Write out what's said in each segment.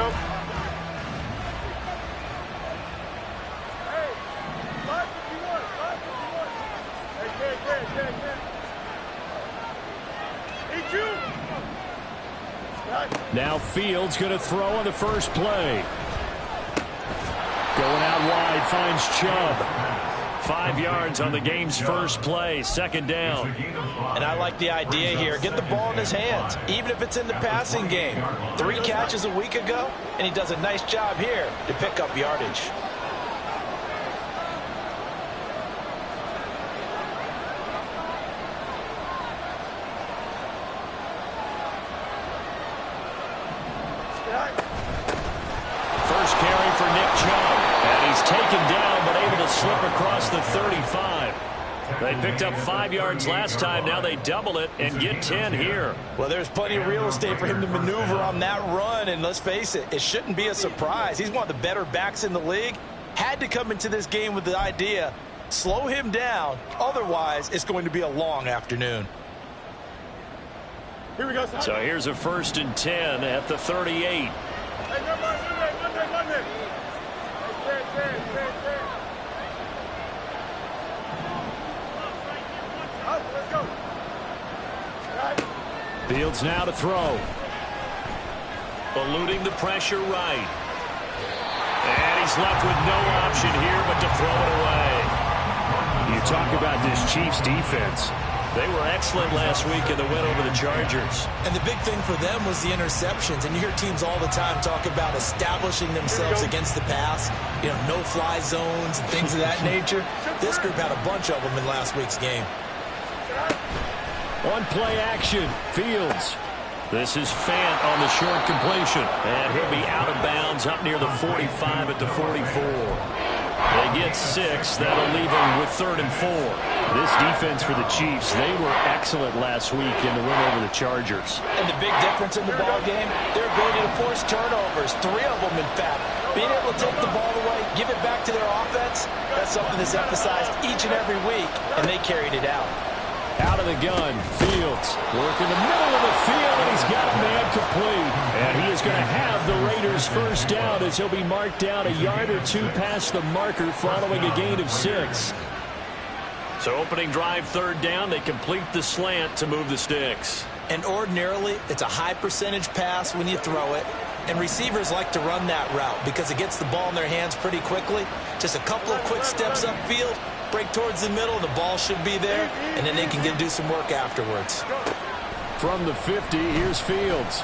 go. Now Fields going to throw on the first play. Going out wide, finds Chubb. 5 yards on the game's first play, second down. And I like the idea here. Get the ball in his hands, even if it's in the passing game. 3 catches a week ago, and he does a nice job here to pick up yardage. First carry for Nick Chubb. And he's taken down, but able to slip across the 35. They picked up 5 yards last time. Now they double it and get 10 here. Well, there's plenty of real estate for him to maneuver on that run. And let's face it, it shouldn't be a surprise. He's one of the better backs in the league. Had to come into this game with the idea, slow him down. Otherwise, it's going to be a long afternoon. Here we go. So here's a 1st and 10 at the 38. Fields now to throw. Eluding the pressure right. And he's left with no option here but to throw it away. You talk about this Chiefs defense. They were excellent last week in the win over the Chargers. And the big thing for them was the interceptions. And you hear teams all the time talk about establishing themselves against the pass. You know, no-fly zones and things of that nature. This group had a bunch of them in last week's game. One play action. Fields. This is Fant on the short completion. And he'll be out of bounds up near the 45 at the 44. They get 6. That'll leave them with 3rd and 4. This defense for the Chiefs, they were excellent last week in the win over the Chargers. And the big difference in the ball game, their ability to force turnovers. 3 of them, in fact. Being able to take the ball away, give it back to their offense, that's something that's emphasized each and every week, and they carried it out. Out of the gun, Fields working the middle of the field, and he's got a man complete. And he is going to have the Raiders first down as he'll be marked down a yard or 2 past the marker following a gain of 6. So opening drive 3rd down, they complete the slant to move the sticks. And ordinarily, it's a high percentage pass when you throw it. And receivers like to run that route because it gets the ball in their hands pretty quickly. Just a couple of quick steps upfield, break towards the middle, the ball should be there, and then they can do some work afterwards. From the 50, here's Fields.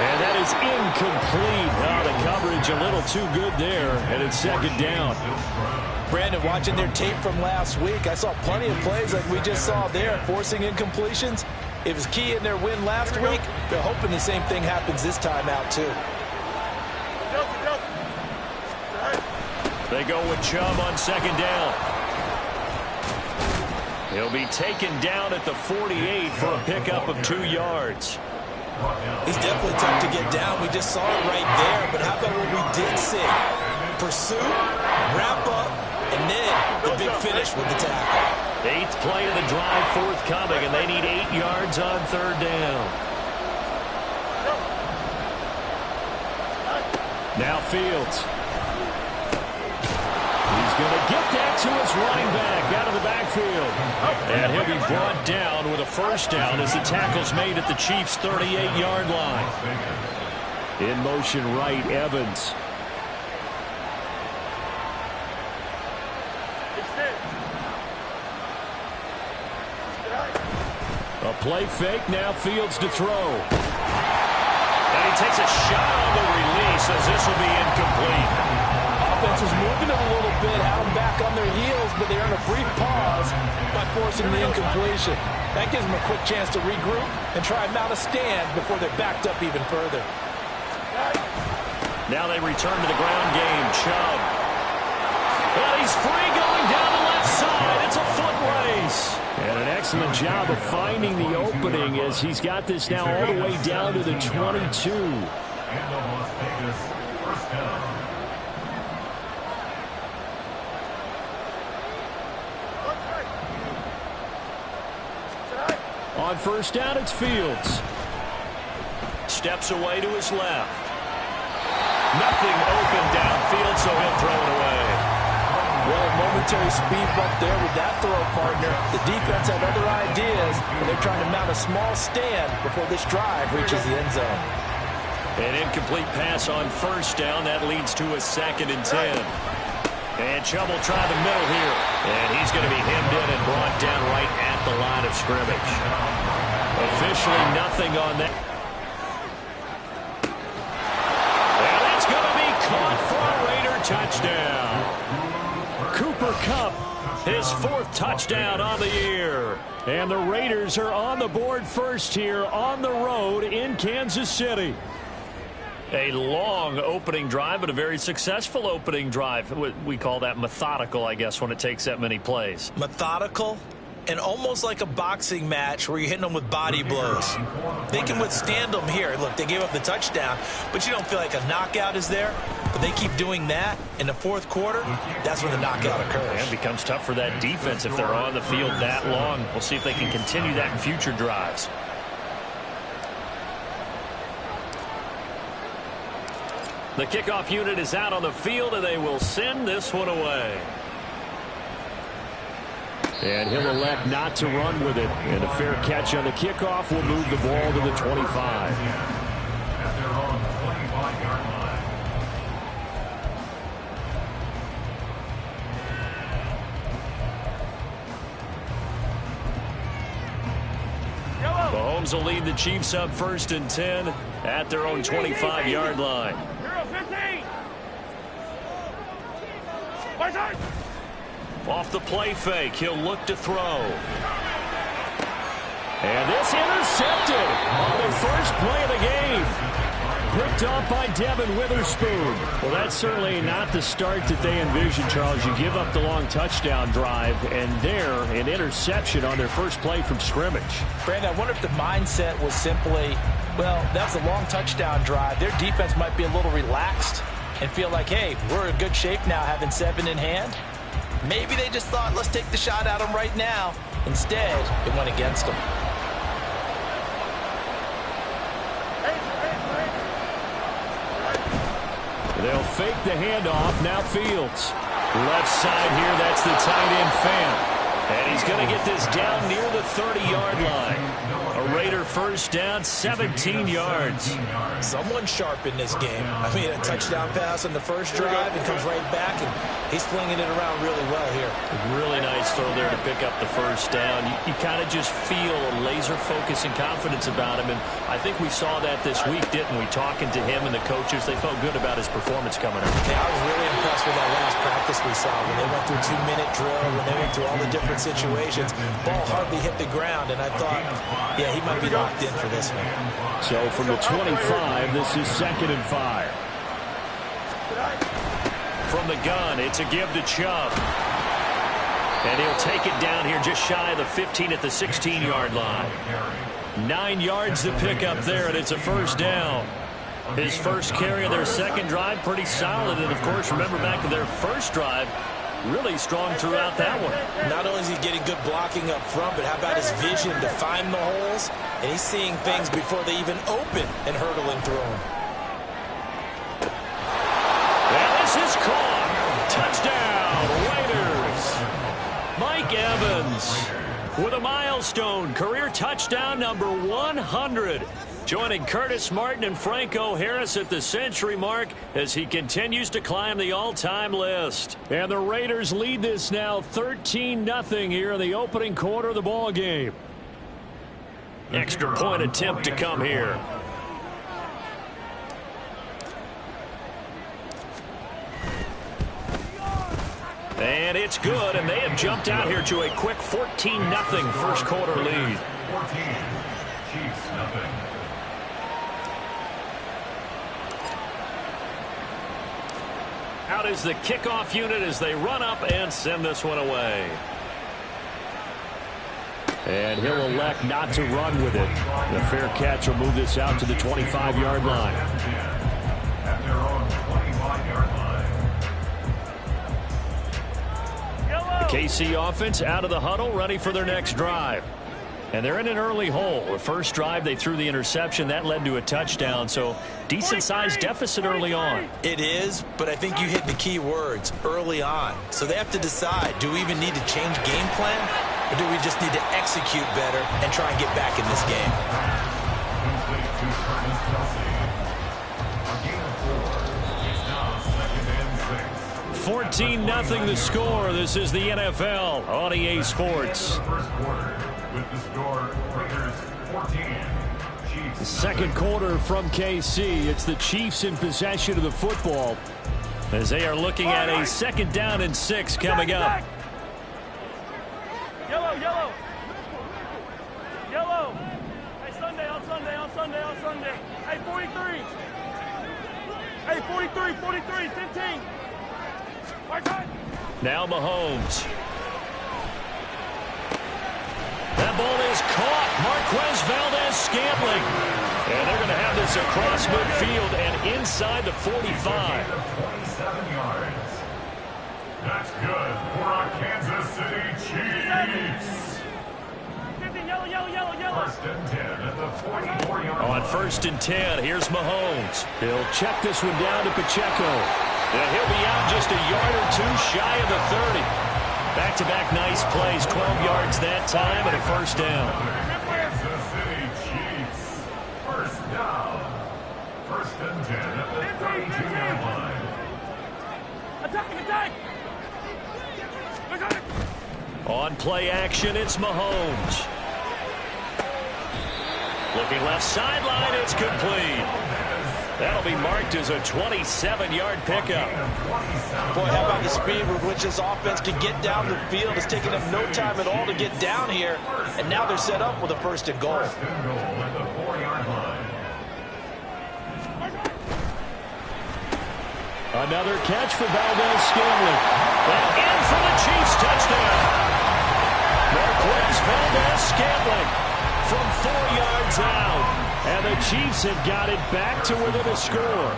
And that is incomplete. Oh, the coverage a little too good there, and it's 2nd down. Brandon, watching their tape from last week, I saw plenty of plays like we just saw there, forcing incompletions. It was key in their win last week. They're hoping the same thing happens this time out, too. They go with Chubb on 2nd down. He'll be taken down at the 48 for a pickup of 2 yards. He's definitely tough to get down. We just saw it right there. But how about what we did see? Pursuit, wrap up, and then the big finish with the tackle. 8th play of the drive forthcoming, and they need 8 yards on 3rd down. Now Fields. He's going to get that to his running back out of the backfield. And he'll be brought down with a first down as the tackle's made at the Chiefs' 38-yard line. In motion right, Evans. A play fake, now Fields to throw. And he takes a shot on the release as this will be incomplete. Offense was moving them a little bit, had them back on their heels, but they earned a brief pause by forcing the incompletion. That gives them a quick chance to regroup and try and mount a stand before they're backed up even further. Now they return to the ground game. Chubb. And he's free going down the left side. It's a foot race. And an excellent job of finding the opening as he's got this now all the way down to the 22. On first down, it's Fields. Steps away to his left. Nothing open downfield, so he'll throw it away. Well, momentary speed bump there with that throw, partner. The defense had other ideas, and they're trying to mount a small stand before this drive reaches the end zone. An incomplete pass on first down. That leads to a 2nd and 10. And Chubb will try the middle here. And he's going to be hemmed in and brought down right at the line of scrimmage. Officially nothing on that. And it's going to be caught for a Raider touchdown. Cooper Kupp, his 4th touchdown on the year. And the Raiders are on the board first here on the road in Kansas City. A long opening drive, but a very successful opening drive. We call that methodical, I guess, when it takes that many plays. Methodical and almost like a boxing match where you're hitting them with body blows. They can withstand them here. Look, they gave up the touchdown, but you don't feel like a knockout is there. But they keep doing that in the 4th quarter. That's when the knockout occurs. And it becomes tough for that defense if they're on the field that long. We'll see if they can continue that in future drives. The kickoff unit is out on the field, and they will send this one away. And he'll elect not to run with it. And a fair catch on the kickoff will move the ball to the 25. Mahomes will lead the Chiefs up 1st and 10 at their own 25-yard line. Off the play fake, he'll look to throw. And this intercepted on the first play of the game. Picked off by Devin Witherspoon. Well, that's certainly not the start that they envisioned, Charles. You give up the long touchdown drive, and there, an interception on their first play from scrimmage. Brandon, I wonder if the mindset was simply, well, that's a long touchdown drive. Their defense might be a little relaxed and feel like, hey, we're in good shape now having 7 in hand. Maybe they just thought, let's take the shot at them right now. Instead, it went against them. They'll fake the handoff. Now Fields. Left side here, that's the tight end Fant. And he's going to get this down near the 30-yard line. A Raider first down, 17 yards. Someone sharp in this game. I mean, a touchdown pass on the first drive and comes right back, and he's flinging it around really well here. Really nice throw there to pick up the first down. You kind of just feel a laser focus and confidence about him, and I think we saw that this week, didn't we? Talking to him and the coaches, they felt good about his performance coming up. Yeah, I was really impressed with that last practice we saw when they went through 2-minute drill, when they went through all the different situations. Ball hardly hit the ground, and I thought, yeah, he might be locked in for this one. So from the 25, this is 2nd and 5. From the gun, it's a give to Chubb. And he'll take it down here just shy of the 15 at the 16-yard line. 9 yards to pick up there, and it's a first down. His first carry of their second drive, pretty solid. And, of course, remember back to their first drive, really strong throughout that one. Not only is he getting good blocking up front, but how about his vision to find the holes? And he's seeing things before they even open and hurdling through them. And this is caught. Touchdown, Raiders. Mike Evans with a milestone career touchdown number 100. Joining Curtis Martin and Franco Harris at the century mark as he continues to climb the all-time list. And the Raiders lead this now 13-0 here in the opening quarter of the ball game. Extra point attempt to come here. And it's good, and they have jumped out here to a quick 14-0 first quarter lead. 14, Chiefs nothing. Out is the kickoff unit as they run up and send this one away. And he'll elect not to run with it. The fair catch will move this out to the 25-yard line. At their own 25-yard line. The KC offense out of the huddle, ready for their next drive. And they're in an early hole. The first drive, they threw the interception. That led to a touchdown. So decent-sized deficit early on. It is, but I think you hit the key words, early on. So they have to decide, do we even need to change game plan? Or do we just need to execute better and try and get back in this game? 14-0 the score. This is the NFL on EA Sports. The second quarter from KC. It's the Chiefs in possession of the football as they are looking at a 2nd down and 6 coming up. Yellow, yellow. Yellow. Hey, Sunday, on Sunday, on Sunday, on Sunday. Hey, 43. Hey, 43, 43, 15. Now Mahomes. That ball is caught. Marquez Valdes-Scantling. And they're going to have this across midfield and inside the 45. 27 yards. That's good for our Kansas City Chiefs. 50, yellow, yellow, yellow, yellow. 1st and 10 at the 44-yard line. On 1st and 10, here's Mahomes. He'll check this one down to Pacheco. And he'll be out just a yard or two shy of the 30. Back-to-back nice plays, 12 yards that time and a 1st down. Kansas City Chiefs. 1st down. 1st and 10 at the 32-yard line. Attack, attack. On play action, it's Mahomes. Looking left sideline, it's complete. That'll be marked as a 27-yard pickup. Boy, how about the speed with which this offense can get down the field? It's taken them no time at all to get down here, and now they're set up with a 1st and goal. 1st and goal at the 4-yard line. Another catch for Valdes-Scantling. And in for the Chiefs touchdown. Marquez Valdes-Scantling from 4 yards out. And the Chiefs have got it back to within a score.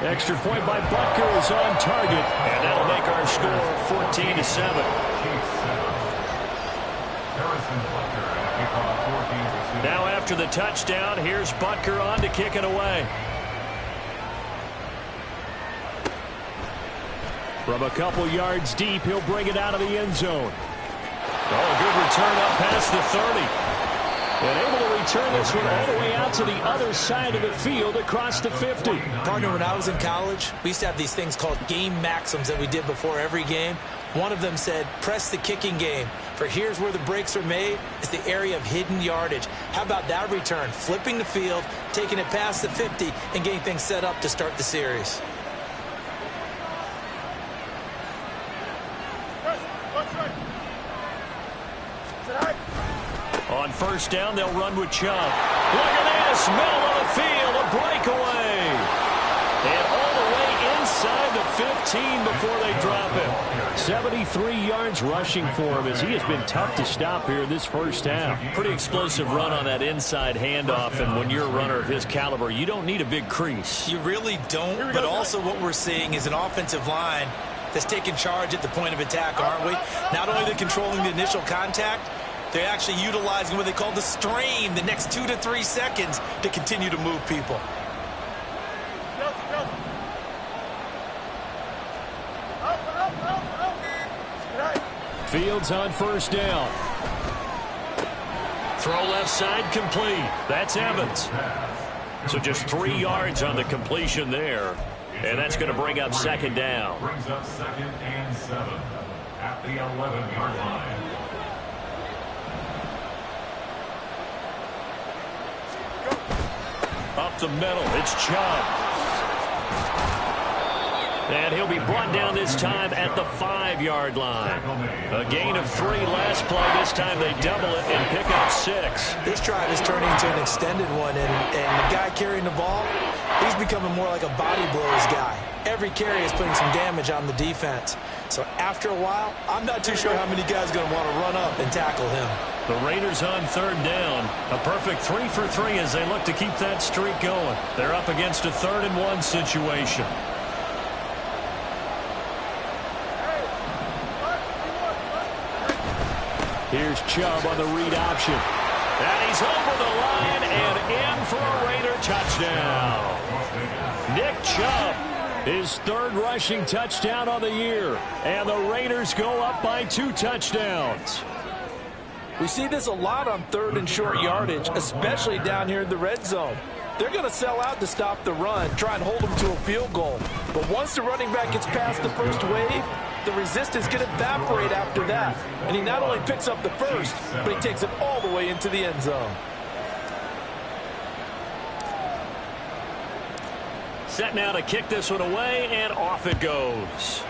Extra point by Butker is on target. And that'll make our score 14-7. Now after the touchdown, here's Butker on to kick it away. From a couple yards deep, he'll bring it out of the end zone. Oh, a good return up past the 30. And able to return this one all the way out to the other side of the field across the 50. Partner, when I was in college, we used to have these things called game maxims that we did before every game. One of them said, press the kicking game. For here's where the breaks are made. It's the area of hidden yardage. How about that return? Flipping the field, taking it past the 50, and getting things set up to start the series. On 1st down, they'll run with Chubb. Look at this, middle of the field, a breakaway. And all the way inside the 15 before they drop him. 73 yards rushing for him as he has been tough to stop here in this 1st half. Pretty explosive run on that inside handoff, and when you're a runner of his caliber, you don't need a big crease. You really don't, but also what we're seeing is an offensive line that's taking charge at the point of attack, aren't we? Not only they're controlling the initial contact, they're actually utilizing what they call the strain, the next 2 to 3 seconds, to continue to move people. Fields on 1st down. Throw left side complete. That's Evans. So just 3 yards on the completion there. And that's going to bring up 2nd down. Brings up 2nd and 7 at the 11-yard line. Up the middle, it's Chubb. And he'll be brought down this time at the 5-yard line. A gain of 3 last play. This time they double it and pick up 6. This drive is turning into an extended one, and the guy carrying the ball, he's becoming more like a body blows guy. Every carry is putting some damage on the defense. So after a while, I'm not too sure how many guys are going to want to run up and tackle him. The Raiders on 3rd down. A perfect 3 for 3 as they look to keep that streak going. They're up against a 3rd and 1 situation. Here's Chubb on the read option. And he's over the line and in for a Raider touchdown. Nick Chubb, his third rushing touchdown on the year. And the Raiders go up by 2 touchdowns. We see this a lot on 3rd and short yardage, especially down here in the red zone. They're going to sell out to stop the run, try and hold them to a field goal. But once the running back gets past the first wave, the resistance can evaporate after that. And he not only picks up the first, but he takes it all the way into the end zone. Set now to kick this one away, and off it goes.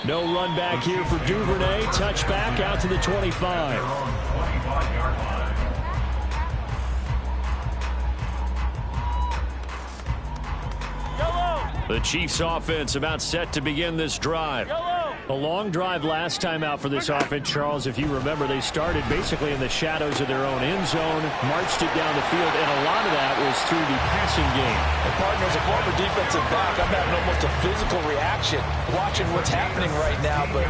No run back here for Duvernay. Touchback out to the 25. The Chiefs offense about set to begin this drive. A long drive last time out for this offense, Charles. If you remember, they started basically in the shadows of their own end zone, marched it down the field, and a lot of that was through the passing game. And partner, as a former defensive back, I'm having almost a physical reaction watching what's happening right now. But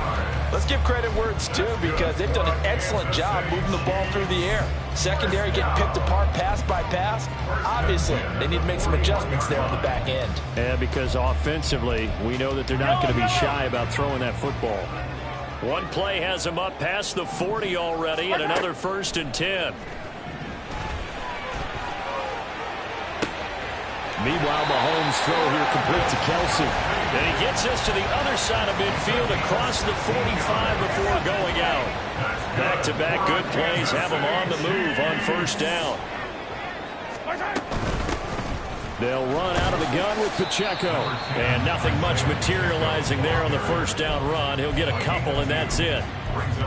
let's give credit where it's due, because they've done an excellent job moving the ball through the air. Secondary getting picked apart pass by pass. Obviously, they need to make some adjustments there on the back end. And because offensively, we know that they're not going to be shy about throwing that football. One play has them up past the 40 already, and another 1st and 10. Meanwhile, Mahomes' throw here complete to Kelsey. And he gets us to the other side of midfield across the 45 before going out. Back-to-back good plays have him on the move on 1st down. They'll run out of the gun with Pacheco. And nothing much materializing there on the 1st down run. He'll get a couple, and that's it.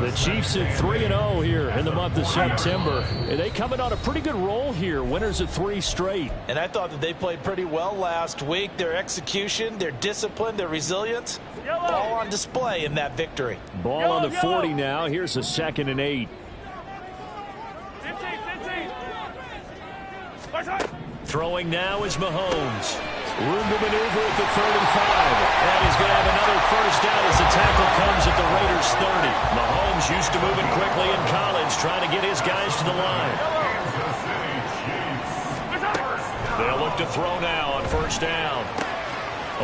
The Chiefs at 3-0 here in the month of September. And they coming on a pretty good roll here. Winners of 3 straight. And I thought that they played pretty well last week. Their execution, their discipline, their resilience, all on display in that victory. Ball on the 40 now. Here's a 2nd and 8. 15. Throwing now is Mahomes. Room to maneuver at the 35. And he's going to have another 1st down as the tackle comes at the Raiders 30. Mahomes used to moving quickly in college, trying to get his guys to the line. They'll look to throw now on 1st down.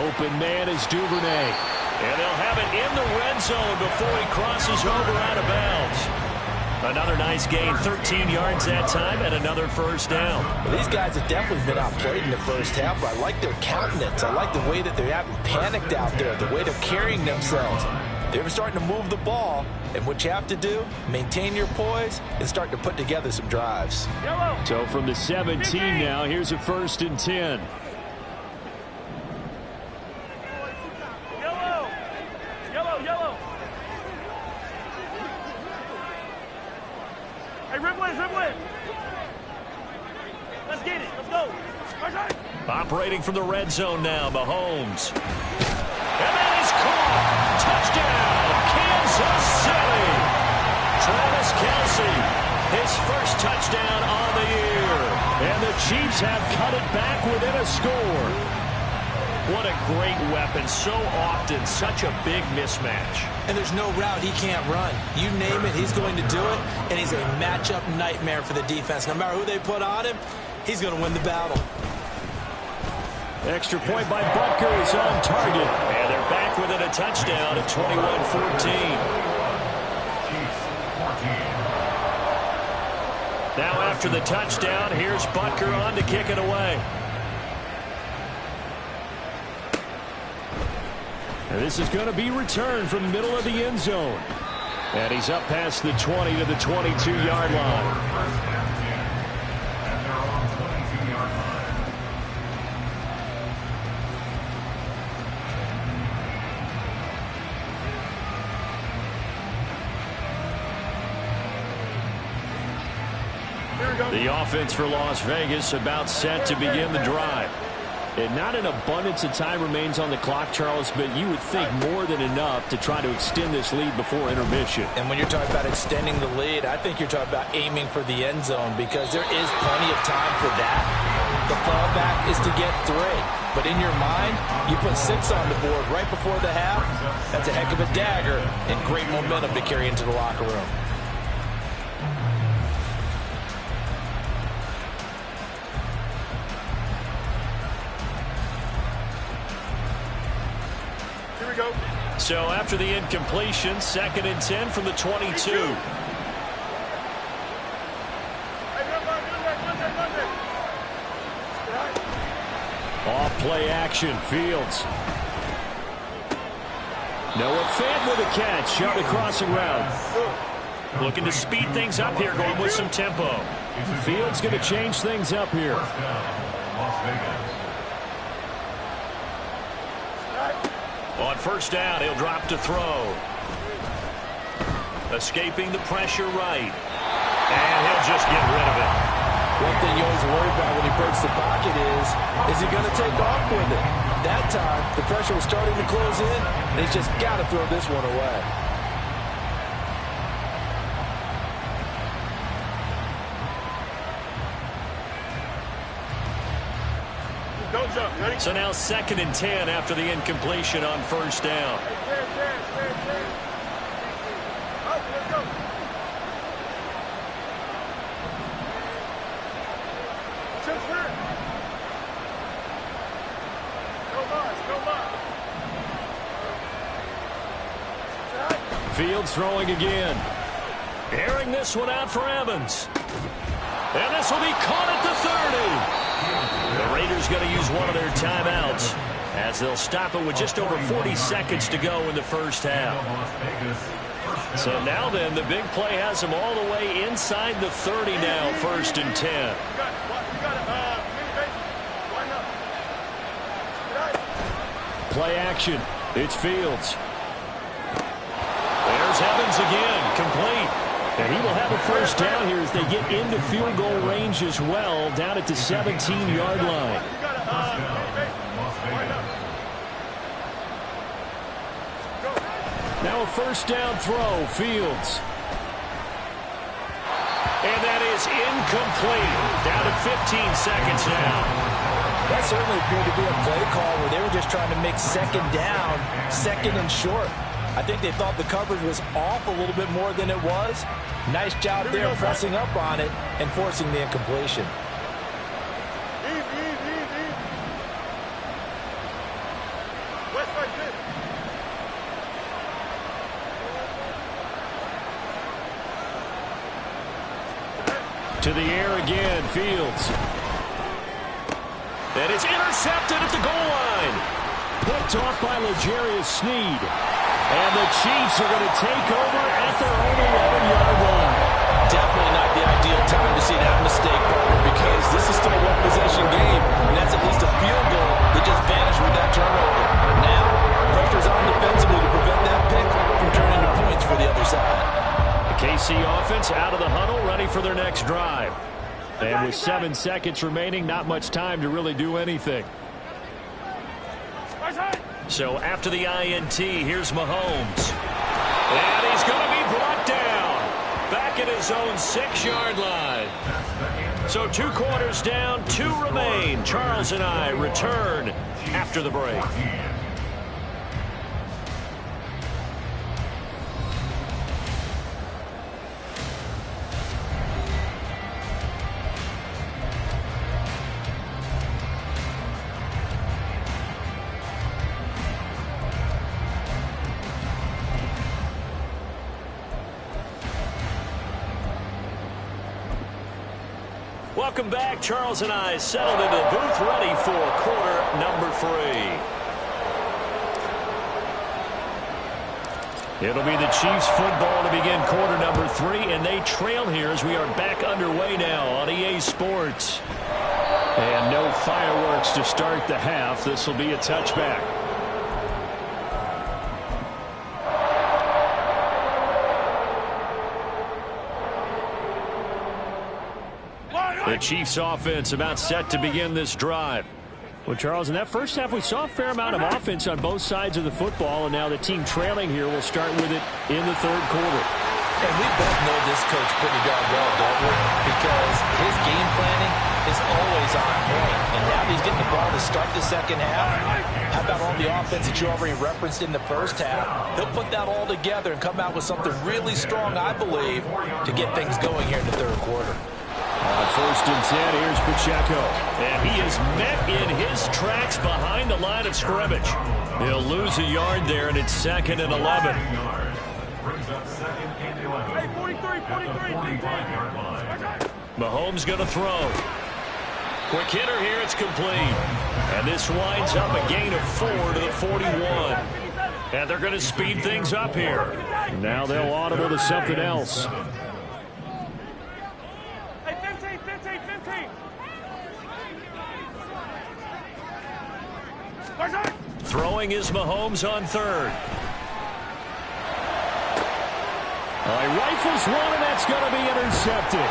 Open man is Duvernay. And they'll have it in the red zone before he crosses over out of bounds. Another nice gain, 13 yards that time, and another 1st down. Well, these guys have definitely been outplayed in the first half, but I like their countenance. I like the way that they haven't panicked out there, the way they're carrying themselves. They're starting to move the ball, and what you have to do, maintain your poise and start to put together some drives. So from the 17 now, here's a 1st and 10. Yellow. Hey, Riblet. Let's get it. Let's go. Operating from the red zone now, Mahomes. And that is caught. Touchdown, Kansas City. Travis Kelce, his 1st touchdown on the year. And the Chiefs have cut it back within a score. What a great weapon. So often, such a big mismatch. And there's no route he can't run. You name it, he's going to do it. And he's a matchup nightmare for the defense. No matter who they put on him, he's going to win the battle. Extra point by Butker is on target. And they're back within a touchdown at 21-14. Now after the touchdown, here's Butker on to kick it away. And this is going to be returned from the middle of the end zone. And he's up past the 20 to the 22-yard line. The offense for Las Vegas about set to begin the drive. And not an abundance of time remains on the clock, Charles, but you would think more than enough to try to extend this lead before intermission. And when you're talking about extending the lead, I think you're talking about aiming for the end zone, because there is plenty of time for that. The fallback is chance to get 3. But in your mind, you put 6 on the board right before the half. That's a heck of a dagger and great momentum to carry into the locker room. Here we go. So after the incompletion, 2nd and 10 from the 22. Off play action, Fields. Noah Fant with a catch, shot the crossing route. Looking to speed things up here, going with some tempo. Fields going to change things up here. On 1st down, he'll drop to throw. Escaping the pressure right. And he'll just get rid of it. One thing you always worry about when he breaks the pocket is he going to take off with it? That time, the pressure was starting to close in, and he's just got to throw this one away. Don't jump. Ready? So now 2nd and 10 after the incompletion on 1st down. Let's go. Fields throwing again. Airing this one out for Evans. And this will be caught at the 30. The Raiders going to use one of their timeouts as they'll stop it with just over 40 seconds to go in the 1st half. So now then, the big play has them all the way inside the 30 now, 1st and 10. Play action. It's Fields. There's Evans again, complete. And he will have a 1st down here as they get into field goal range as well, down at the 17-yard line. Now a 1st down throw, Fields. And that is incomplete. Down to 15 seconds now. That certainly appeared to be a play call where they were just trying to make 2nd down, 2nd and short. I think they thought the coverage was off a little bit more than it was. Nice job there pressing up on it and forcing the incompletion. To the air again, Fields. And it's intercepted at the goal line. Picked off by L'Jarius Sneed. And the Chiefs are going to take over at their own 11-yard line. Definitely not the ideal time to see that mistake, partner, because this is still a one-possession game, and that's at least a field goal that just vanished with that turnover. Now, pressure's on defensively to prevent that pick from turning into points for the other side. The KC offense out of the huddle, ready for their next drive. And with 7 seconds remaining, not much time to really do anything. So after the INT, here's Mahomes. And he's going to be brought down. Back at his own 6-yard line. So 2 quarters down, 2 remain. Charles and I return after the break. Welcome back. Charles and I settled into the booth, ready for quarter number 3. It'll be the Chiefs football to begin quarter number 3, and they trail here as we are back underway now on EA Sports. And no fireworks to start the half. This will be a touchback. The Chiefs offense about set to begin this drive. Well, Charles, in that first half, we saw a fair amount of offense on both sides of the football, and now the team trailing here will start with it in the 3rd quarter. And we both know this coach pretty darn well, don't we? Because his game planning is always on point. And now he's getting the ball to start the second half. How about all the offense that you already referenced in the first half? He'll put that all together and come out with something really strong, I believe, to get things going here in the third quarter. On 1st and 10, here's Pacheco. And he is met in his tracks behind the line of scrimmage. He'll lose a yard there, and it's 2nd and 11. Hey, 43, 43, 15. Mahomes going to throw. Quick hitter here, it's complete. And this winds up a gain of 4 to the 41. And they're going to speed things up here. Now they'll audible to something else. Hey, 15, 15, 15. Throwing is Mahomes on 3rd. He rifles one, and that's going to be intercepted.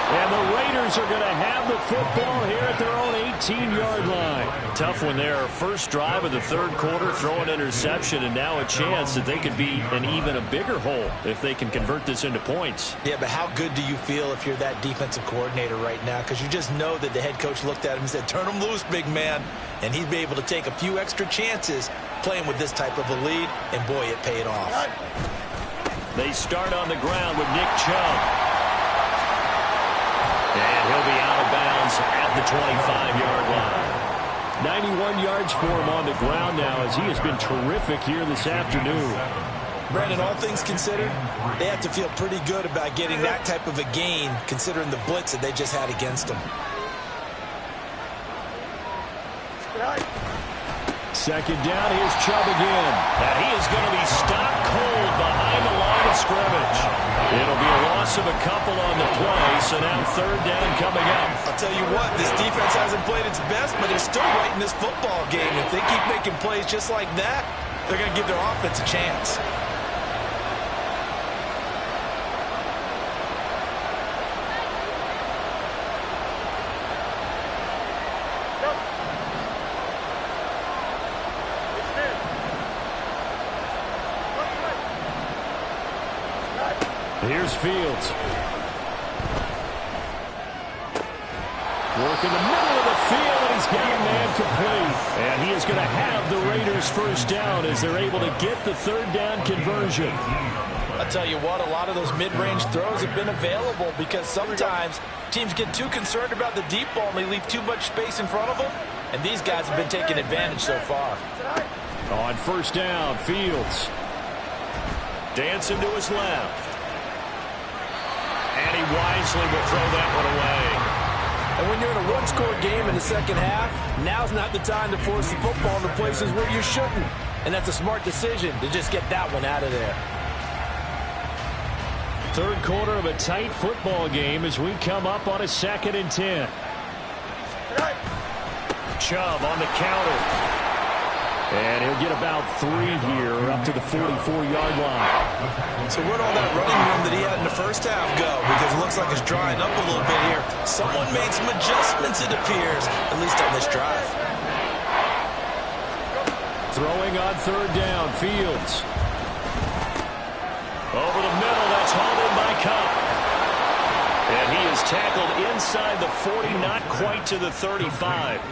And the Raiders are going to have the football here at their own 18-yard line. Tough one there. First drive of the third quarter, throw an interception, and now a chance that they could be in even a bigger hole if they can convert this into points. Yeah, but how good do you feel if you're that defensive coordinator right now? Because you just know that the head coach looked at him and said, turn him loose, big man. And he'd be able to take a few extra chances playing with this type of a lead, and boy, it paid off. They start on the ground with Nick Chubb. And he'll be out of bounds at the 25-yard line. 91 yards for him on the ground now as he has been terrific here this afternoon. Brandon, all things considered, they have to feel pretty good about getting that type of a gain considering the blitz that they just had against them. 2nd down, here's Chubb again. And he is going to be stopped cold behind the line of scrimmage. It'll be a loss of a couple on the play, so now 3rd down coming up. I'll tell you what, this defense hasn't played its best, but they're still right in this football game. If they keep making plays just like that, they're going to give their offense a chance. Here's Fields. Work in the middle of the field, and he's got a man complete. And he is going to have the Raiders first down as they're able to get the 3rd down conversion. I'll tell you what, a lot of those mid-range throws have been available because sometimes teams get too concerned about the deep ball and they leave too much space in front of them. And these guys have been taking advantage so far. On 1st down, Fields. Dancing to his left. And he wisely will throw that one away. And when you're in a one-score game in the second half, now's not the time to force the football into places where you shouldn't. And that's a smart decision to just get that one out of there. 3rd quarter of a tight football game as we come up on a 2nd and 10. Chubb on the counter. And he'll get about 3 here, up to the 44-yard line. So where'd all that running room that he had in the first half go? Because it looks like it's drying up a little bit here. Someone made some adjustments, it appears, at least on this drive. Throwing on 3rd down, Fields. Over the middle, that's hauled in by Kupp. And he is tackled inside the 40, not quite to the 35.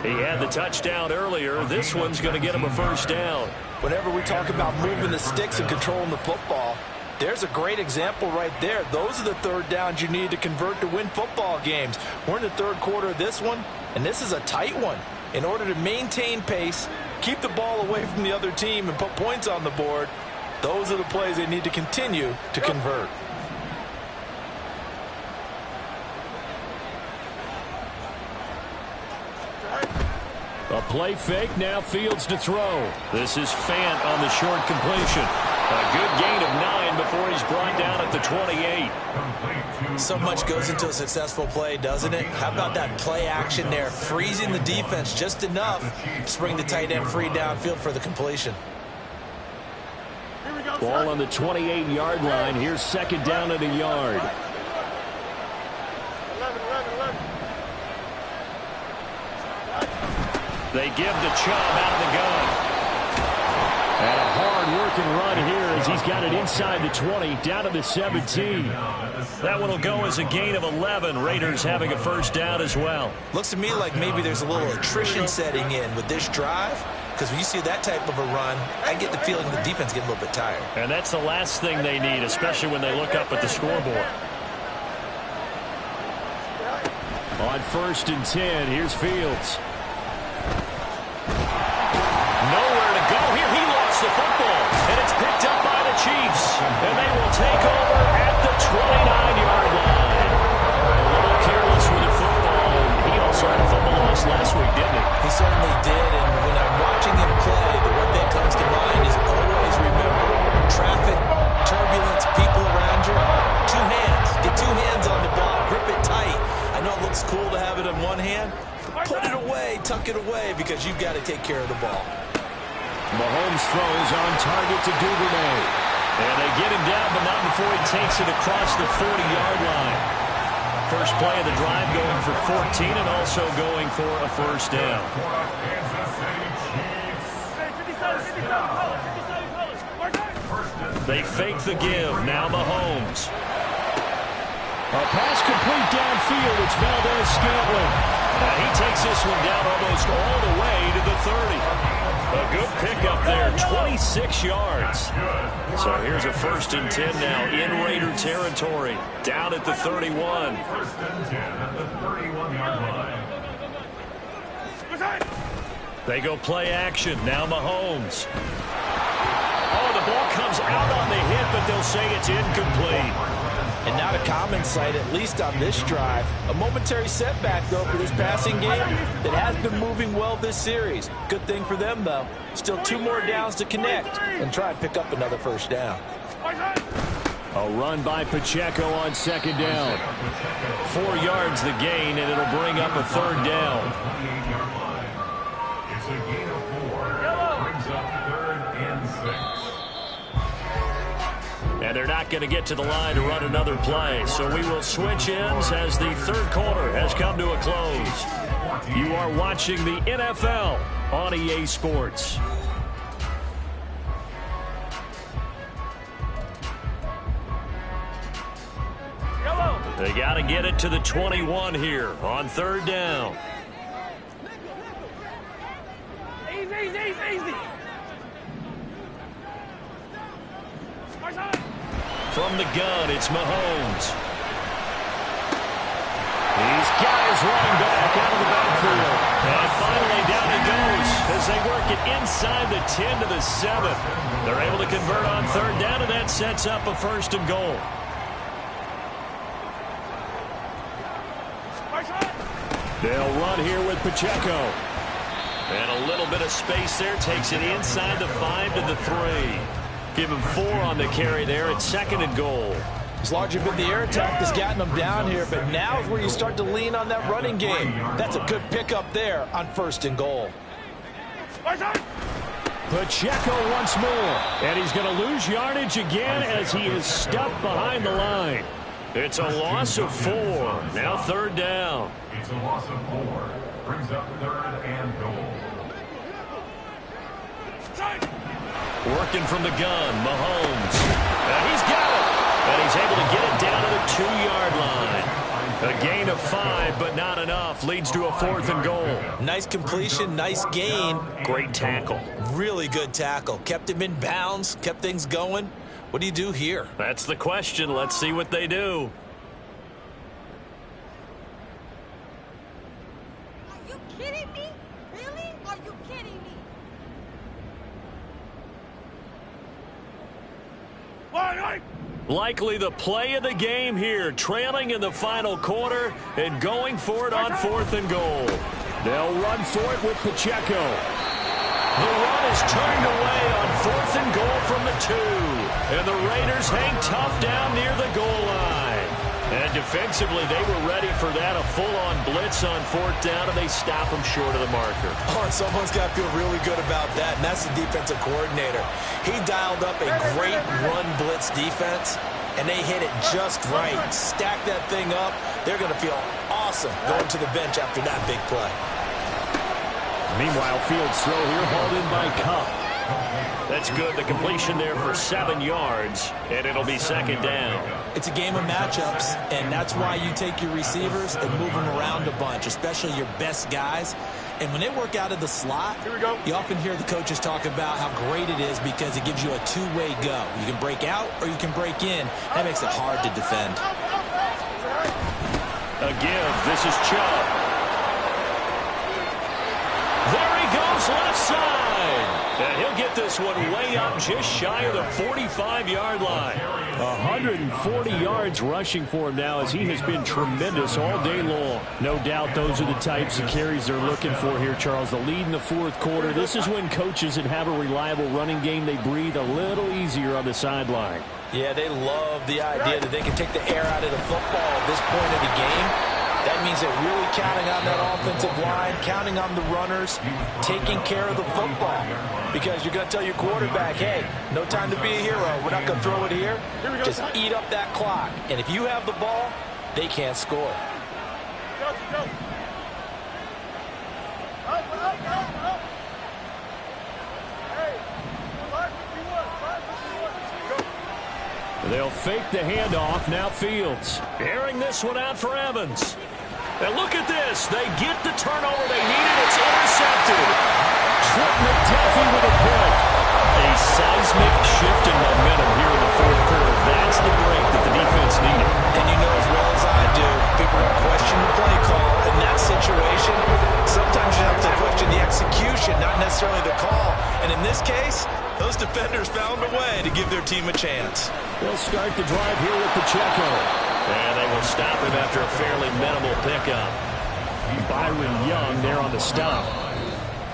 He had the touchdown earlier. This one's going to get him a first down. Whenever we talk about moving the sticks and controlling the football, there's a great example right there. Those are the 3rd downs you need to convert to win football games. We're in the 3rd quarter of this one, and this is a tight one. In order to maintain pace, keep the ball away from the other team, and put points on the board, those are the plays they need to continue to convert. A play fake, now Fields to throw. This is Fant on the short completion. A good gain of 9 before he's brought down at the 28. So much goes into a successful play, doesn't it? How about that play action there, freezing the defense just enough to bring the tight end free downfield for the completion. Ball on the 28-yard line. Here's 2nd down at a yard. They give the Chubb out of the gun. And a hard work second run here as he's got it inside the 20, down to the 17. That one will go as a gain of 11. Raiders having a first down as well. Looks to me like maybe there's a little attrition setting in with this drive, because when you see that type of a run, I get the feeling the defense get a little bit tired. And that's the last thing they need, especially when they look up at the scoreboard. On 1st and 10, here's Fields. Nowhere to go here. He lost the football, and it's picked up by the Chiefs. And they will take over at the 29-yard line. A little careless with the football. He also had a fumble loss last week, didn't he? He certainly did, and when I'm watching him play, the one thing that comes to mind is always remember traffic, turbulence, people around you. 2 hands. Get 2 hands on the ball. Grip it tight. I know it looks cool to have it in one hand, but put it away, tuck it away, because you've got to take care of the ball. Mahomes throws on target to Duvernay. And they get him down, but not before he takes it across the 40-yard line. First play of the drive going for 14 and also going for a first down. They fake the give. Now Mahomes. A pass complete downfield. It's Valdez-Scantling. He takes this one down almost all the way to the 30. A good pickup there, 26 yards. So here's a 1st and 10 now in Raider territory, down at the 31. 1st and 10 at the 31-yard line. They go play action. Now Mahomes. Oh, the ball comes out on the hit, but they'll say it's incomplete. And not a common sight, at least on this drive. A momentary setback, though, for this passing game that has been moving well this series. Good thing for them, though. Still 2 more downs to connect and try and pick up another first down. A run by Pacheco on 2nd down. 4 yards the gain, and it'll bring up a 3rd down. It's a gain of 4. Brings up 3rd and 6. And they're not going to get to the line to run another play. So we will switch ends as the 3rd quarter has come to a close. You are watching the NFL on EA Sports. They got to get it to the 21 here on 3rd down. Easy. From the gun, it's Mahomes. He's got his running back out of the backfield. And finally down he goes as they work it inside the 10 to the 7. They're able to convert on 3rd down, and that sets up a 1st and goal. They'll run here with Pacheco. And a little bit of space there. Takes it inside the 5 to the 3. Give him 4 on the carry there. It's 2nd and goal. It's largely been the air attack that's gotten them down here, but now is where you start to lean on that running game. That's a good pickup there on 1st and goal. Pacheco once more. And he's going to lose yardage again as he is stuffed behind the line. It's a loss of 4. Now 3rd down. It's a loss of 4. Brings up 3rd and goal. Working from the gun, Mahomes. And he's got it. And he's able to get it down to the 2-yard line. A gain of 5, but not enough. Leads to a 4th and goal. Nice completion, nice gain. Great tackle. Really good tackle. Kept him in bounds, kept things going. What do you do here? That's the question. Let's see what they do. Are you kidding me? Really? Are you kidding me? Likely the play of the game here, trailing in the final quarter and going for it on 4th and goal. They'll run for it with Pacheco. The run is turned away on 4th and goal from the 2. And the Raiders hang tough down near the goal line. And defensively, they were ready for that, a full-on blitz on 4th down, and they stop them short of the marker. Oh, and someone's got to feel really good about that, and that's the defensive coordinator. He dialed up a great run blitz defense, and they hit it just right. Stack that thing up. They're going to feel awesome going to the bench after that big play. Meanwhile, Fields' throw here hauled in by Cup. That's good. The completion there for 7 yards, and it'll be second down. It's a game of matchups, and that's why you take your receivers and move them around a bunch, especially your best guys. And when they work out of the slot, you often hear the coaches talk about how great it is because it gives you a two-way go. You can break out or you can break in. That makes it hard to defend. A give. This is Chubb. There he goes left side. And he'll get this one way up just shy of the 45-yard line. 140 yards rushing for him now as he has been tremendous all day long. No doubt those are the types of carries they're looking for here, Charles. The lead in the fourth quarter. This is when coaches that have a reliable running game, they breathe a little easier on the sideline. Yeah, they love the idea that they can take the air out of the football at this point of the game. That means they're really counting on that offensive line, counting on the runners, taking care of the football. Because you're going to tell your quarterback, hey, no time to be a hero. We're not going to throw it here. Just eat up that clock. And if you have the ball, they can't score. They'll fake the handoff. Now Fields airing this one out for Evans. And look at this. They get the turnover they needed. It's intercepted. Trent McDuffie with a pick. A seismic shift in momentum here in the fourth quarter. That's the break that the defense needed. And you know as well as I do, people are questioning the play call. In that situation, sometimes you have to question the execution, not necessarily the call. And in this case, those defenders found a way to give their team a chance. They'll start the drive here with Pacheco. And they will stop him after a fairly minimal pickup. Byron Young there on the stop.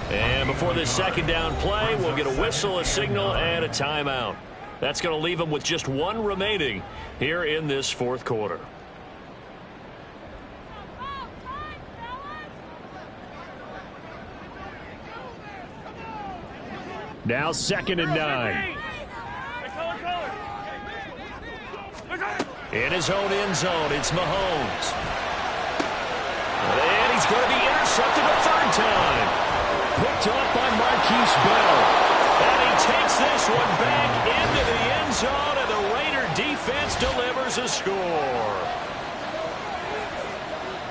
And before this second down play, we'll get a whistle, a signal, and a timeout. That's going to leave them with just one remaining here in this fourth quarter. Now 2nd and 9. In his own end zone, it's Mahomes. And he's going to be intercepted a third time. Picked up by Marquise Bell. And he takes this one back into the end zone, and the Raider defense delivers a score.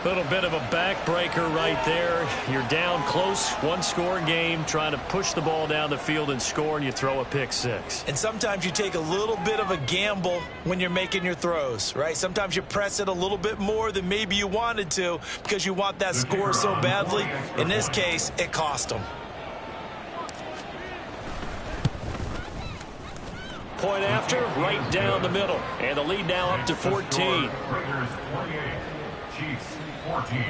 Little bit of a backbreaker right there. You're down close, one-score game, trying to push the ball down the field and score, and you throw a pick six. And sometimes you take a little bit of a gamble when you're making your throws, right? Sometimes you press it a little bit more than maybe you wanted to because you want that score so badly. In this case, it cost them. Point after, right down the middle. And the lead now up to 14. Raiders 28, Chiefs 14.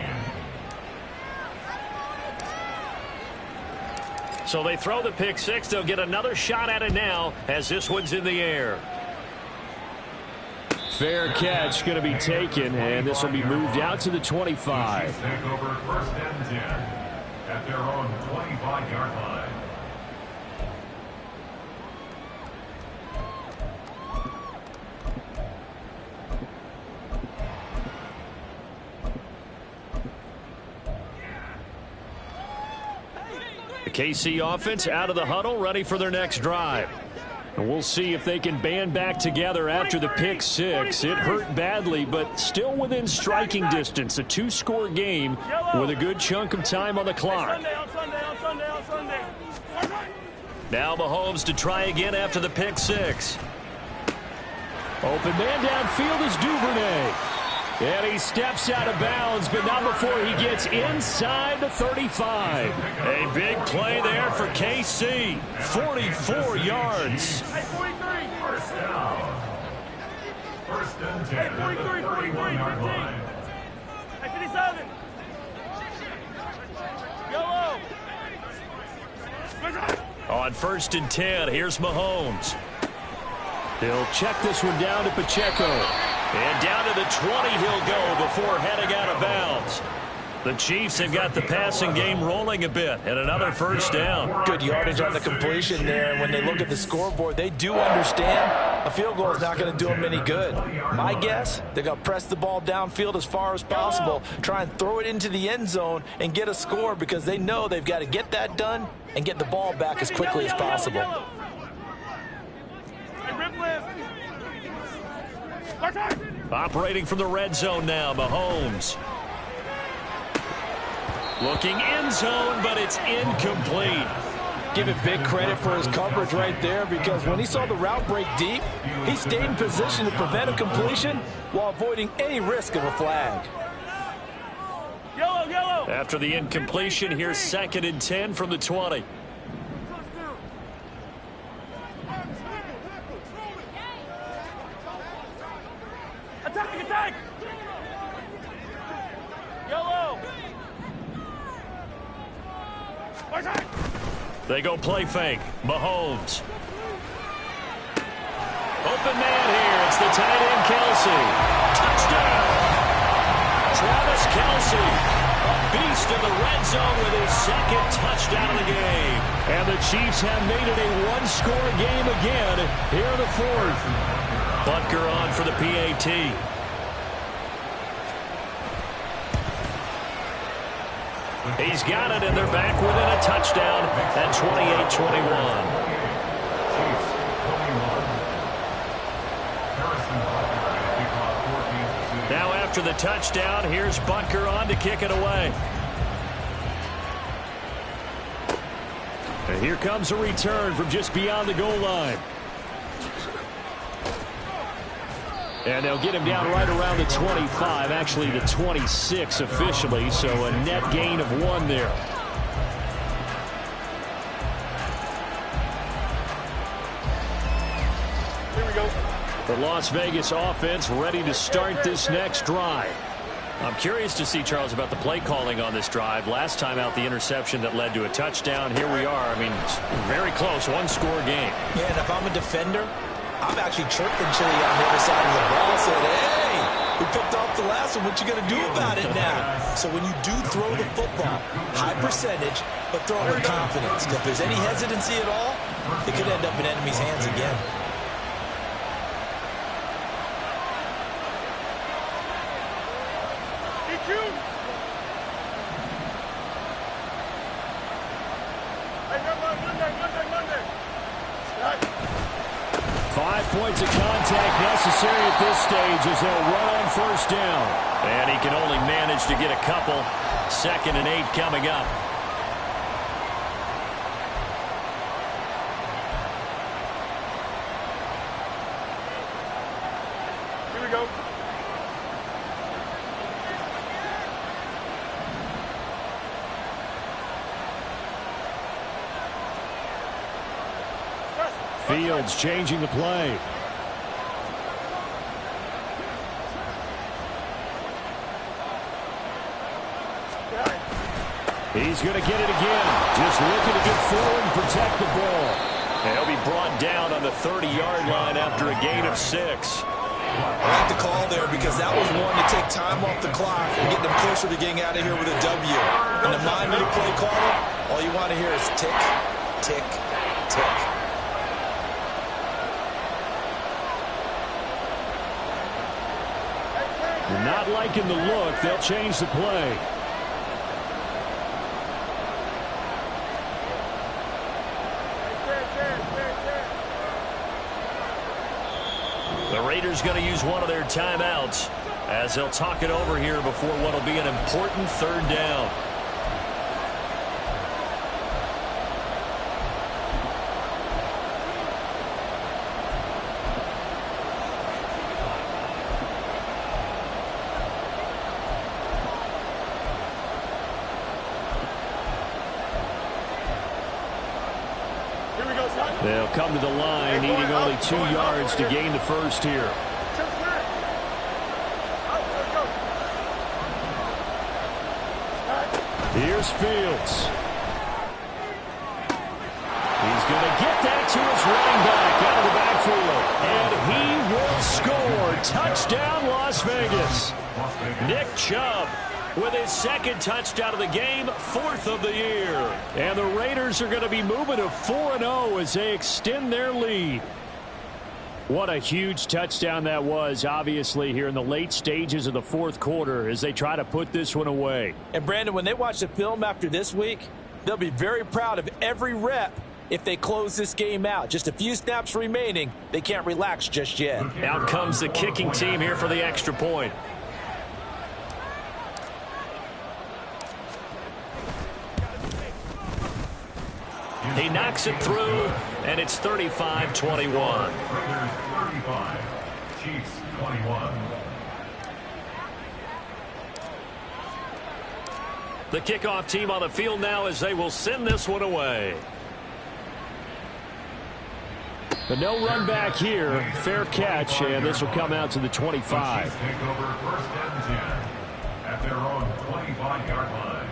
So they throw the pick six. They'll get another shot at it now as this one's in the air. Fair catch going to be taken, and this will be moved out to the 25. Chiefs take over 1st and 10 at their own 25-yard line. The KC offense out of the huddle, ready for their next drive. And we'll see if they can band back together after the pick six. It hurt badly, but still within striking distance. A 2-score game with a good chunk of time on the clock. Now Mahomes to try again after the pick six. Open man downfield is Duvernay. And he steps out of bounds, but not before he gets inside the 35. A big play there for KC. 44 yards. First down. 1st and 10 at the 31-yard line. 57. Yellow. On 1st and 10, here's Mahomes. He'll check this one down to Pacheco. And down to the 20 he'll go before heading out of bounds. The Chiefs have got the passing game rolling a bit, and another first down. Good yardage on the completion there, and when they look at the scoreboard, they do understand a field goal is not going to do them any good. My guess, they're going to press the ball downfield as far as possible, try and throw it into the end zone and get a score because they know they've got to get that done and get the ball back as quickly as possible. Operating from the red zone now, Mahomes. Looking end zone, but it's incomplete. Give it big credit for his coverage right there because when he saw the route break deep, he stayed in position to prevent a completion while avoiding any risk of a flag. Yellow, yellow. After the incompletion, here's 2nd and 10 from the 20. Attack, attack. Yellow. They go play fake. Mahomes. Open man here. It's the tight end, Kelce. Touchdown. Travis Kelce. A beast in the red zone with his 2nd touchdown of the game. And the Chiefs have made it a one-score game again here in the 4th. Butker on for the PAT. He's got it, and they're back within a touchdown at 28-21. Now after the touchdown, here's Butker on to kick it away. And here comes a return from just beyond the goal line. And they'll get him down right around the 25, actually the 26 officially, so a net gain of 1 there. Here we go. The Las Vegas offense ready to start this next drive. I'm curious to see, Charles, about the play calling on this drive. Last time out, the interception that led to a touchdown. Here we are. I mean, very close, one-score game. Yeah, and if I'm a defender, I'm actually chirping Chili on the other side of the ball, saying, hey, we picked off the last one. What you going to do about it now? So when you do throw the football, high percentage, but throw it with confidence. If there's any hesitancy at all, it could end up in enemy's hands again. Monday. 5 points of contact necessary at this stage as they'll run on first down. And he can only manage to get a couple. 2nd and 8 coming up. Here we go. Fields changing the play. He's going to get it again. Just looking to get forward and protect the ball. And he'll be brought down on the 30-yard line after a gain of 6. I like the call there because that was one to take time off the clock and get them closer to getting out of here with a W. In the mind of the play caller, all you want to hear is tick, tick, tick. Not liking the look. They'll change the play. The Raiders going to use one of their timeouts as they'll talk it over here before what will be an important 3rd down. They'll come to the line, needing only 2 yards to gain the first here. Here's Fields. He's going to get that to his running back out of the backfield. And he will score. Touchdown, Las Vegas. Nick Chubb with his second touchdown of the game, 4th of the year. And the Raiders are going to be moving to 4-0 as they extend their lead. What a huge touchdown that was, obviously, here in the late stages of the 4th quarter as they try to put this one away. And, Brandon, when they watch the film after this week, they'll be very proud of every rep if they close this game out. Just a few snaps remaining. They can't relax just yet. Out comes the kicking team here for the extra point. He knocks it through, and it's 35-21. Raiders 35, Chiefs 21. The kickoff team on the field now as they will send this one away. But no run back here. Fair catch, and this will come out to the 25. The Chiefs take over 1st and 10 at their own 25-yard line.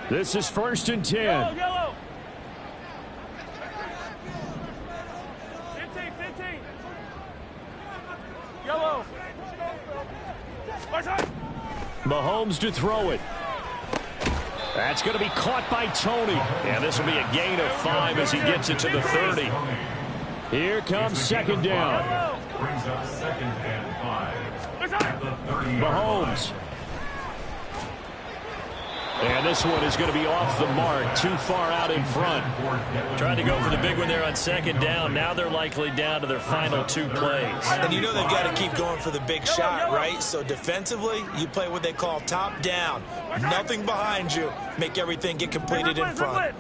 This is 1st and 10. Yellow. 15. Yellow. Mahomes to throw it. That's going to be caught by Tony. And this will be a gain of 5 as he gets it to the 30. Here comes 2nd down. Brings up 2nd and 5 at the 30-yard Mahomes. And this one is going to be off the mark, too far out in front. Trying to go for the big one there on 2nd down. Now they're likely down to their final 2 plays. And you know they've got to keep going for the big shot, right? So defensively, you play what they call top down. Nothing behind you. Make everything get completed in front.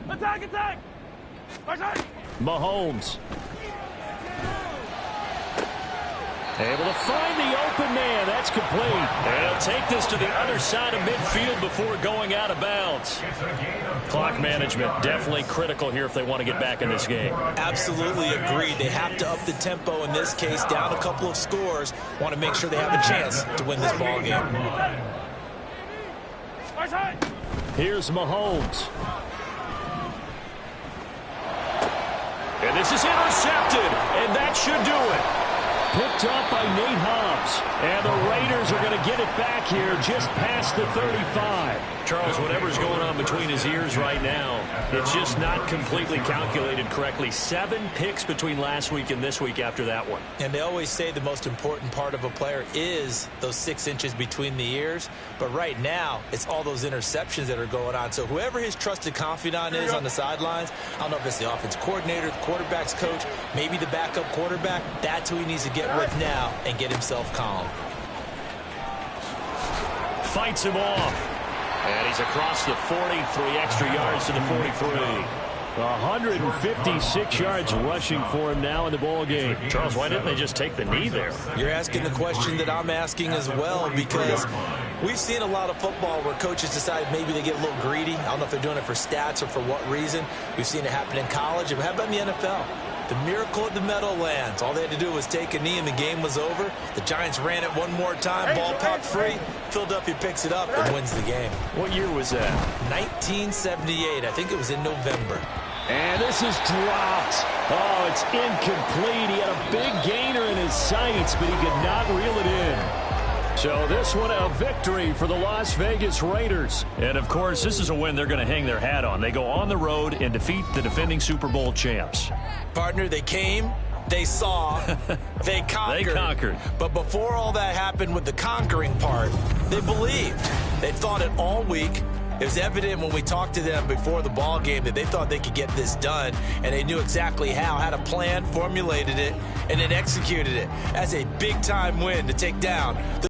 Attack! Mahomes. Able to find the open man. That's complete. And he'll take this to the other side of midfield before going out of bounds. Clock management definitely critical here if they want to get back in this game. Absolutely agreed. They have to up the tempo in this case, down a couple of scores. Want to make sure they have a chance to win this ball game. Here's Mahomes. And this is intercepted, and that should do it. Picked up by Nate Hobbs. And the Raiders are going to get it back here just past the 35. Charles, whatever's going on between his ears right now, it's just not completely calculated correctly. 7 picks between last week and this week after that one. And they always say the most important part of a player is those 6 inches between the ears. But right now, it's all those interceptions that are going on. So whoever his trusted confidant is on the sidelines, I don't know if it's the offense coordinator, the quarterback's coach, maybe the backup quarterback, that's who he needs to get with now and get himself calm. Fights him off. And he's across the 40, 3 extra yards to the 43. 156 yards rushing for him now in the ball game. Charles, why didn't they just take the knee there? You're asking the question that I'm asking as well, because we've seen a lot of football where coaches decide maybe they get a little greedy. I don't know if they're doing it for stats or for what reason. We've seen it happen in college. And how about in the NFL? The miracle at the Meadowlands. All they had to do was take a knee and the game was over. The Giants ran it one more time. Ball popped free. Philadelphia picks it up and wins the game. What year was that? 1978. I think it was in November. And this is dropped. Oh, it's incomplete. He had a big gainer in his sights, but he could not reel it in. So this one a victory for the Las Vegas Raiders. And, of course, this is a win they're going to hang their hat on. They go on the road and defeat the defending Super Bowl champs. Partner, they came, they saw, they conquered. They conquered. But before all that happened with the conquering part, they believed. They thought it all week. It was evident when we talked to them before the ball game that they thought they could get this done, and they knew exactly how, had a plan, formulated it, and then executed it as a big-time win to take down the